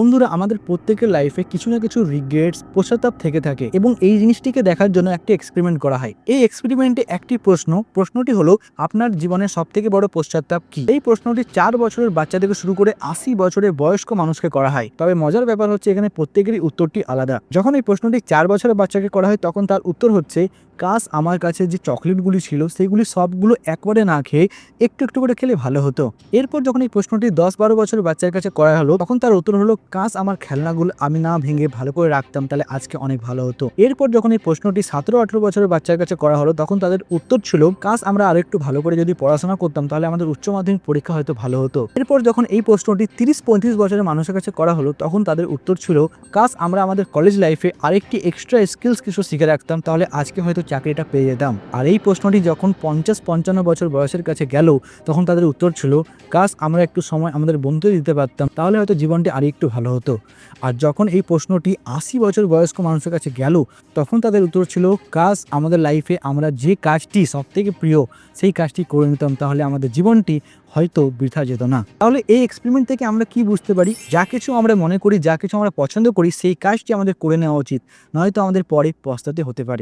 বন্ধুরা, আমাদের প্রত্যেকের লাইফে কিছু না কিছু রিগ্রেটস, পশ্চাতাপ থেকে থাকে এবং এই জিনিসটিকে দেখার জন্য একটি এক্সপেরিমেন্ট করা হয়। এই এক্সপেরিমেন্টে একটি প্রশ্নটি হলো, আপনার জীবনের সবথেকে বড় পশ্চাতাপ কি? এই প্রশ্নটি 4 বছরের বাচ্চা থেকে শুরু করে 80 বছরের বয়স্ক মানুষকে করা হয়। তবে মজার ব্যাপার হচ্ছে এখানে প্রত্যেকেরই উত্তরটি আলাদা। যখন এই প্রশ্নটি 4 বছরের বাচ্চাকে করা হয় তখন তার উত্তর হচ্ছে, কাশ আমার কাছে যে চকলেটগুলি ছিল সেগুলি সবগুলো একবারে না খেয়ে একটু একটু করে খেলে ভালো হতো। এরপর যখন এই প্রশ্নটি 10-12 বছরের বাচ্চার কাছে করা হলো তখন তার উত্তর হলো, কাশ আমার খেলনাগুলো আমি না ভেঙে ভালো করে রাখতাম, তাহলে আজকে অনেক ভালো হতো। এরপর যখন এই প্রশ্নটি 17-18 বছরের বাচ্চার কাছে করা হলো তখন তাদের উত্তর ছিল, কাশ আমরা আরো একটু ভালো করে যদি পড়াশোনা করতাম তাহলে আমাদের উচ্চ মাধ্যমিক পরীক্ষা হয়তো ভালো হতো। এরপর যখন এই প্রশ্নটি 30-35 বছরের মানুষের কাছে করা হলো তখন তাদের উত্তর ছিল, কাশ আমরা আমাদের কলেজ লাইফে আরেকটি এক্সট্রা স্কিলস কিছু শিখে রাখতাম, তাহলে আজকে হয়তো চাকরিটা পেয়ে যেতাম। আর এই প্রশ্নটি যখন 50-55 বছর বয়সের কাছে গেল তখন তাদের উত্তর ছিল, কাশ আমরা একটু সময় আমাদের বন্ধুদের দিতে পারতাম, তাহলে হয়তো জীবনটি আরো একটু ভালো হতো। আর যখন এই প্রশ্নটি 80 বছর বয়স্ক মানুষের কাছে গেল তখন তাদের উত্তর ছিল, কাশ আমাদের লাইফে আমরা যে কাজটি সব থেকে প্রিয় সেই কাজটি করে নিতাম, তাহলে আমাদের জীবনটি হয়তো বৃথা যেত না। তাহলে এই এক্সপেরিমেন্ট থেকে আমরা কি বুঝতে পারি? যা কিছু আমরা মনে করি, যা কিছু আমরা পছন্দ করি সেই কাজটি আমাদের করে নেওয়া উচিত, নয়তো আমাদের পরে পস্তাতে হতে পারে।